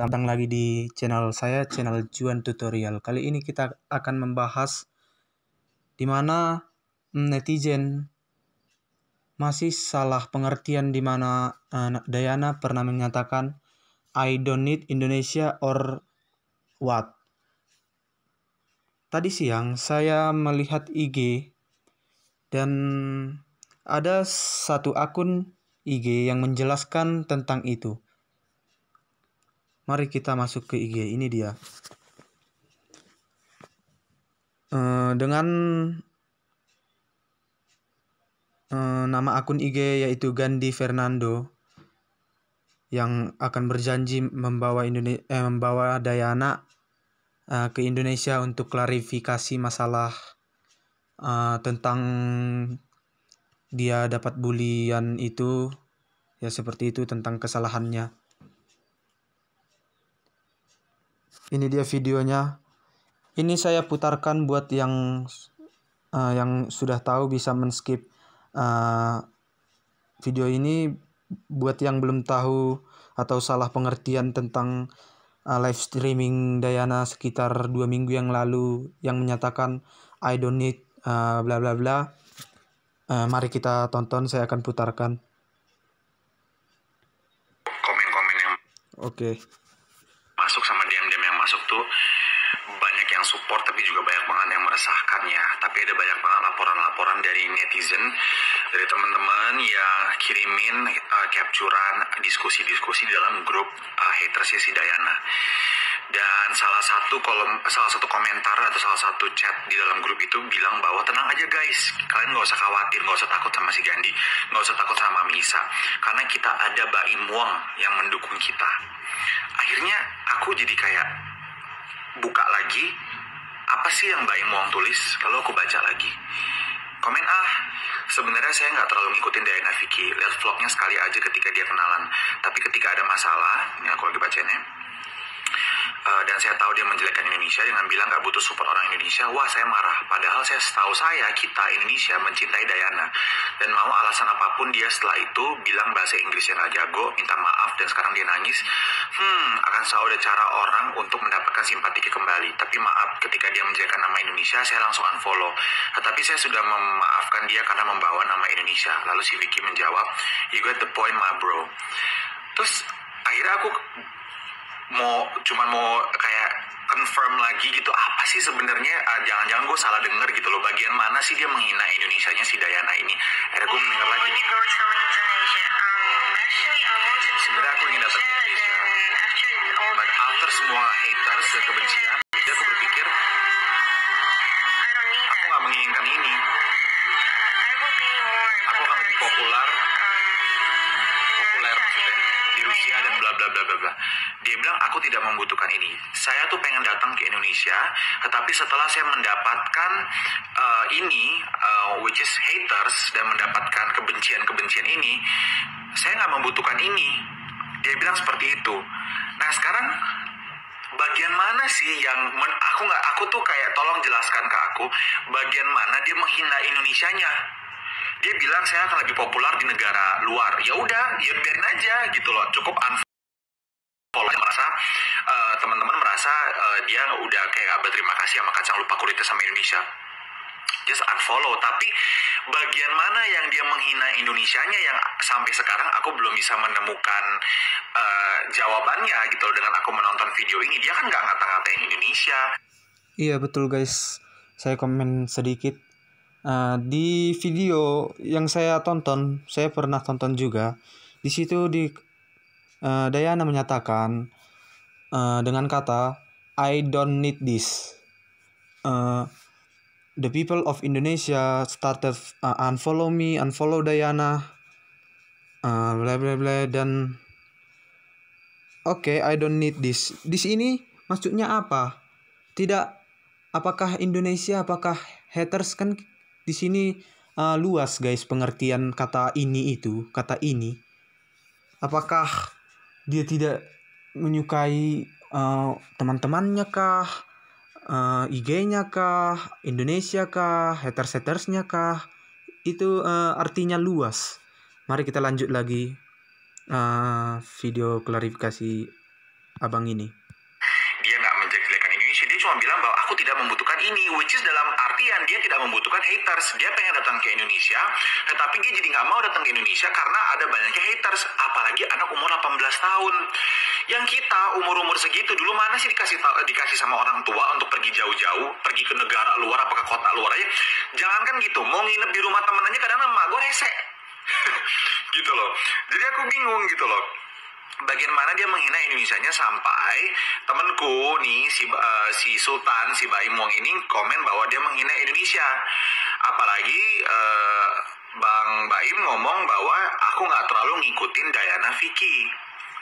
Datang lagi di channel saya, channel Juan Tutorial. Kali ini kita akan membahas di mana netizen masih salah pengertian, di mana Dayana pernah menyatakan I don't need Indonesia or what. Tadi siang saya melihat IG dan ada satu akun IG yang menjelaskan tentang itu. Mari kita masuk ke IG. Ini dia. Dengan nama akun IG yaitu Gandhi Fernando, yang akan berjanji membawa Dayana ke Indonesia untuk klarifikasi masalah tentang dia dapat bulian itu, ya seperti itu, tentang kesalahannya. Ini dia videonya. Ini saya putarkan buat yang sudah tahu bisa men-skip video ini. Buat yang belum tahu atau salah pengertian tentang live streaming Dayana sekitar 2 minggu yang lalu yang menyatakan I don't need bla bla bla, mari kita tonton. Saya akan putarkan. Komen-komen yang masuk sama DM-DM yang masuk tuh banyak yang support, tapi juga banyak banget yang meresahkan ya. Tapi ada banyak banget laporan-laporan dari netizen, dari teman-teman yang kirimin capturean diskusi-diskusi di dalam grup hatersnya si Dayana. Dan salah satu komentar atau salah satu chat di dalam grup itu bilang bahwa tenang aja guys, kalian gak usah khawatir, gak usah takut sama si Gandhi, gak usah takut sama Mami Isa, karena kita ada Baim Wong yang mendukung kita. Akhirnya aku jadi kayak buka lagi, apa sih yang Baim Wong tulis, lalu aku baca lagi. Komen, sebenarnya saya nggak terlalu ngikutin Dayana Vicky, lihat vlognya sekali aja ketika dia kenalan. Tapi ketika ada masalah, ini aku lagi bacanya, dan saya tahu dia menjelekkan Indonesia dengan bilang nggak butuh support orang Indonesia, wah saya marah. Padahal setahu saya kita Indonesia mencintai Dayana, dan mau alasan apapun dia setelah itu bilang bahasa Inggrisnya nggak jago, minta maaf, dan sekarang dia nangis. Akan selalu ada cara orang untuk mendapatkan simpati kembali. Tapi maaf, ketika dia menjelekkan nama Indonesia, saya langsung unfollow. Tetapi saya sudah memaafkan dia karena membawa nama Indonesia. Lalu si Vicky menjawab, you got the point my bro. Terus akhirnya aku cuma mau kayak confirm lagi gitu, apa sih sebenarnya, jangan-jangan gue salah denger gitu loh, bagian mana sih dia menghina Indonesianya si Dayana ini. Akhirnya gue mendengar lagi, sebenarnya aku ingin datang ke Indonesia, but after semua haters dan kebencian, jadi aku berpikir aku gak menginginkan ini. Aku akan lebih populer maksudnya di Rusia dan bla bla bla bla bla. Dia bilang aku tidak membutuhkan ini. Saya tuh pengen datang ke Indonesia, tetapi setelah saya mendapatkan which is haters, dan mendapatkan kebencian ini, saya nggak membutuhkan ini. Dia bilang seperti itu. Nah sekarang bagian mana sih yang aku tuh kayak tolong jelaskan ke aku bagian mana dia menghina Indonesianya. Dia bilang saya akan lebih populer di negara luar. Ya udah, ya biarin aja gitu loh. Cukup unfollow. Teman-teman merasa dia udah kayak gak berterima kasih sama kacang lupa kulitnya sama Indonesia. Just unfollow. Tapi bagian mana yang dia menghina Indonesianya yang sampai sekarang aku belum bisa menemukan jawabannya gitu loh. Dengan aku menonton video ini, dia kan gak ngata-ngatain Indonesia. Iya betul guys, saya komen sedikit. Di video yang saya tonton, saya pernah tonton juga. Di situ Dayana menyatakan dengan kata I don't need this. The people of Indonesia started unfollow Dayana, bla bla bla, dan I don't need this. Di sini maksudnya apa? Tidak, apakah Indonesia, apakah haters, kan di sini luas guys pengertian kata ini. Apakah dia tidak menyukai teman-temannya kah, IG-nya kah, Indonesia kah, haters-hatersnya kah? Itu artinya luas. Mari kita lanjut lagi video klarifikasi abang ini. Dia nggak menjelek-jelekan Indonesia, dia cuma bilang bahwa aku tidak membutuhkan ini, which is dalam artian dia tidak membutuhkan haters. Dia pengen datang ke Indonesia, tetapi dia jadi nggak mau datang ke Indonesia karena ada banyaknya haters, apalagi anak umur 18 tahun. Yang kita umur-umur segitu dulu mana sih dikasih sama orang tua untuk pergi jauh-jauh, pergi ke negara luar, apa ke kota luar aja. Jangankan gitu, mau nginep di rumah temen aja kadang-kadang emak gue rese. Gitu loh. Jadi aku bingung gitu loh. Bagaimana dia menghina Indonesianya sampai temenku nih si Sultan, si Baim Wong ini komen bahwa dia menghina Indonesia. Apalagi Bang Baim ngomong bahwa aku nggak terlalu ngikutin Diana Vicky.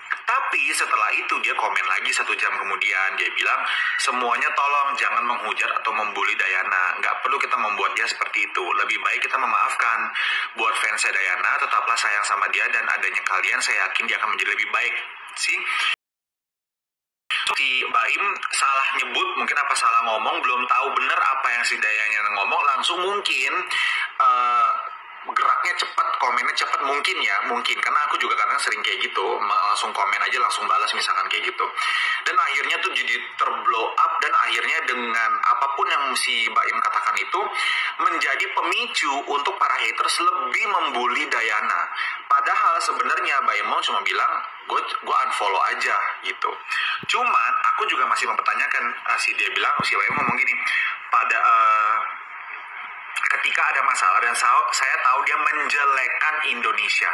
Tapi setelah itu dia komen lagi 1 jam kemudian. Dia bilang, semuanya tolong jangan menghujat atau membuli Diana. Nggak perlu kita membuat dia seperti itu. Lebih baik kita memaafkan. Buat fansnya Diana, tetaplah sayang sama dia. Dan adanya kalian, saya yakin dia akan menjadi lebih baik. Si Baim salah nyebut, mungkin apa salah ngomong, belum tahu bener apa yang si Diana ngomong. Langsung mungkin geraknya cepat, komennya cepat, mungkin karena aku juga kadang sering kayak gitu, langsung komen aja, langsung balas misalkan kayak gitu, dan akhirnya tuh jadi terblow up, dan akhirnya dengan apapun yang si Baim katakan itu menjadi pemicu untuk para haters lebih membuli Diana. Padahal sebenarnya Baim mau cuma bilang gue unfollow aja gitu. Cuman aku juga masih mempertanyakan, si Baim ngomong gini, ketika ada masalah dan saya tahu dia menjelekkan Indonesia.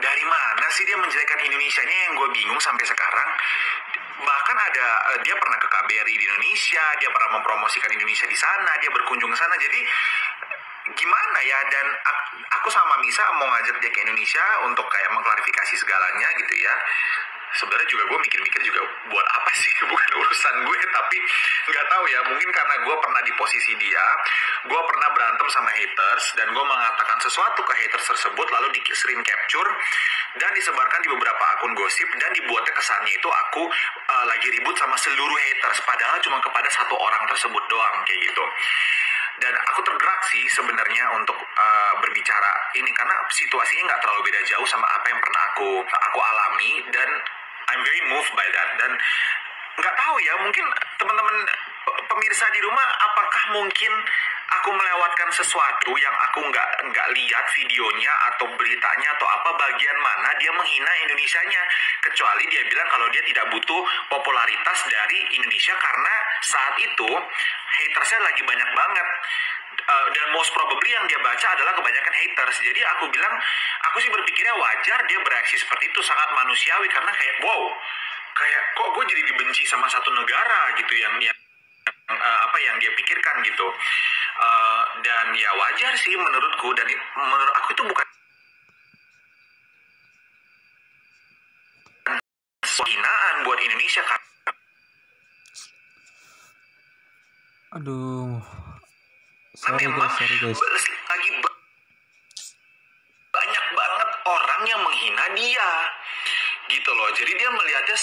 Dari mana sih dia menjelekkan Indonesia? Ini yang gue bingung sampai sekarang. Bahkan ada dia pernah ke KBRI di Indonesia, dia pernah mempromosikan Indonesia di sana, dia berkunjung ke sana. Jadi gimana ya? Dan aku sama Misa mau ngajak dia ke Indonesia untuk kayak mengklarifikasi segalanya gitu ya. Sebenarnya juga gue mikir-mikir juga buat apa sih, bukan urusan gue, tapi nggak tahu ya, mungkin karena gue pernah di posisi dia, gue pernah berantem sama haters dan gue mengatakan sesuatu ke haters tersebut lalu di screen capture dan disebarkan di beberapa akun gosip dan dibuatnya kesannya itu aku lagi ribut sama seluruh haters, padahal cuma kepada 1 orang tersebut doang kayak gitu. Dan aku tergerak sih sebenarnya untuk berbicara ini karena situasinya nggak terlalu beda jauh sama apa yang pernah aku alami, dan I'm very moved by that. Dan nggak tahu ya, mungkin teman-teman pemirsa di rumah, apakah mungkin aku melewatkan sesuatu yang aku nggak lihat videonya atau beritanya atau apa, bagian mana dia menghina Indonesianya, kecuali dia bilang kalau dia tidak butuh popularitas dari Indonesia karena saat itu hatersnya lagi banyak banget. Dan most probably yang dia baca adalah kebanyakan haters. Jadi aku bilang, aku sih berpikirnya wajar dia bereaksi seperti itu, sangat manusiawi, karena kayak wow, kayak kok gue jadi dibenci sama satu negara gitu yang apa yang dia pikirkan gitu. Dan ya wajar sih menurutku, dan menurut aku itu bukan hinaan buat Indonesia kan. Aduh, Nah, memang guys. lagi banyak banget orang yang menghina dia gitu loh. Jadi dia melihatnya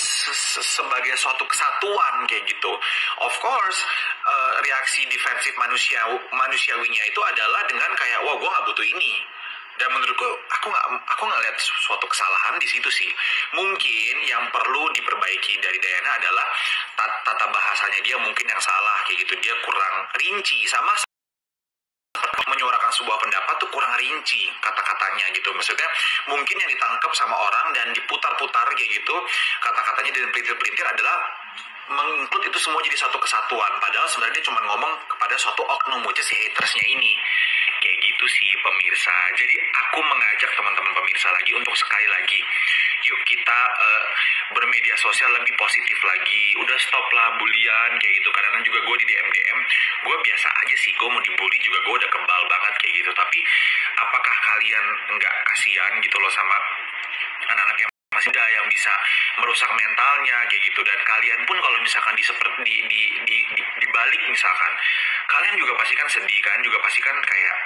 sebagai suatu kesatuan kayak gitu. Of course, reaksi defensif manusiawinya itu adalah dengan kayak wah gue nggak butuh ini. Dan menurutku aku nggak lihat suatu kesalahan di situ sih. Mungkin yang perlu diperbaiki dari Diana adalah tata bahasanya dia mungkin yang salah kayak gitu. Dia kurang rinci, sama menyuarakan sebuah pendapat tuh kurang rinci kata-katanya gitu. Maksudnya mungkin yang ditangkap sama orang dan diputar-putar kayak gitu kata-katanya dan pelintir-pelintir adalah mengikut itu semua jadi satu kesatuan, padahal sebenarnya dia cuma ngomong kepada suatu oknum, which is si hatersnya ini. Kayak gitu sih pemirsa. Jadi aku mengajak teman-teman pemirsa lagi untuk sekali lagi, yuk kita bermedia sosial lebih positif lagi. Udah stop lah bulian kayak gitu. Kadang-kadang juga gue di DM gue biasa aja sih, gue mau dibully juga gue udah kebal banget kayak gitu. Tapi apakah kalian nggak kasihan gitu loh sama anak-anak yang masih muda yang bisa merusak mentalnya kayak gitu? Dan kalian pun kalau misalkan dibalik misalkan, kalian juga pasti kan sedih kan, juga pasti kan kayak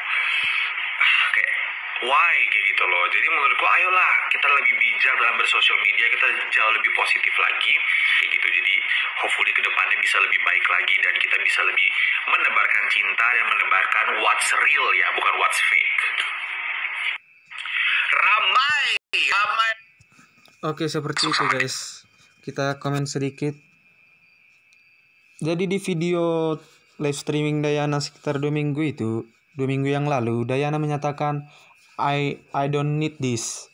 why kayak gitu loh. Jadi menurutku ayolah kita lebih bijak dalam bersosial media, kita jauh lebih positif lagi kayak gitu. Jadi hopefully kedepannya bisa lebih baik lagi dan kita bisa lebih menebarkan cinta dan menebarkan what's real ya, bukan what's fake. Ramai. Oke, seperti itu guys. kita komen sedikit. Jadi di video live streaming Dayana sekitar 2 minggu yang lalu, Dayana menyatakan I don't need this.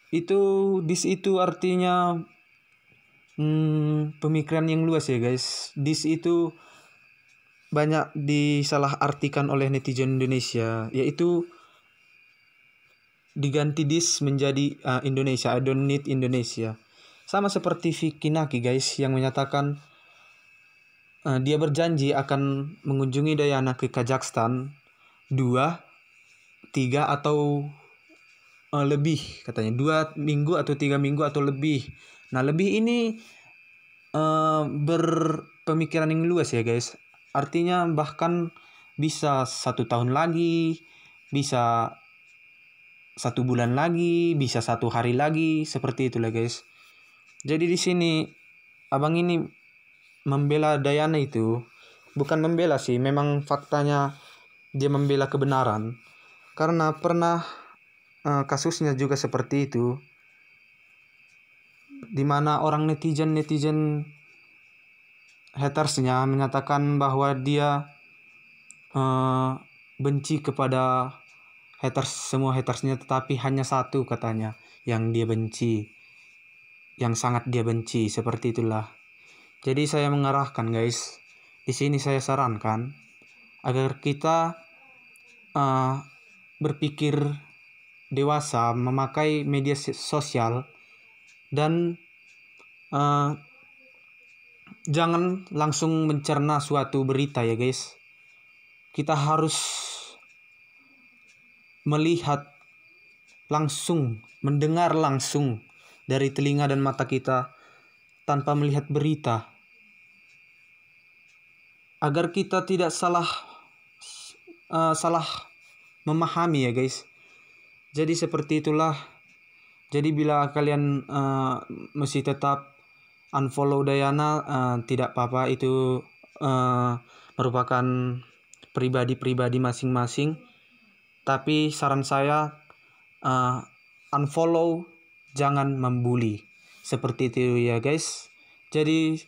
This itu artinya pemikiran yang luas ya guys. This itu banyak disalahartikan oleh netizen Indonesia, yaitu diganti this menjadi Indonesia. I don't need Indonesia. Sama seperti Vicky Naki guys, yang menyatakan dia berjanji akan mengunjungi Dayana ke Kazakhstan 2, 3 atau lebih, katanya 2 minggu atau 3 minggu atau lebih. Nah, lebih ini berpemikiran yang luas ya guys. Artinya bahkan bisa 1 tahun lagi, bisa 1 bulan lagi, bisa 1 hari lagi, seperti itulah guys. Jadi di sini abang ini membela Dayana itu bukan membela sih, memang faktanya dia membela kebenaran. Karena pernah kasusnya juga seperti itu, dimana orang netizen hatersnya menyatakan bahwa dia benci kepada semua hatersnya, tetapi hanya satu katanya yang dia benci, yang sangat dia benci, seperti itulah. Jadi saya mengarahkan guys, di sini saya sarankan agar kita berpikir dewasa, memakai media sosial, dan jangan langsung mencerna suatu berita ya guys. Kita harus melihat langsung, mendengar langsung dari telinga dan mata kita tanpa melihat berita, agar kita tidak salah memahami ya guys. Jadi seperti itulah. Jadi bila kalian masih tetap unfollow Dayana, tidak apa-apa, itu merupakan pribadi masing-masing. Tapi saran saya, unfollow, jangan membuli. Seperti itu ya guys. Jadi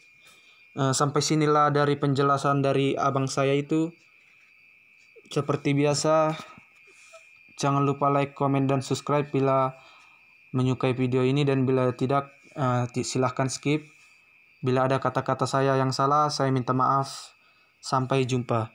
sampai sinilah dari penjelasan dari abang saya itu. Seperti biasa, jangan lupa like, komen, dan subscribe bila menyukai video ini, dan bila tidak silahkan skip. Bila ada kata-kata saya yang salah, saya minta maaf. Sampai jumpa.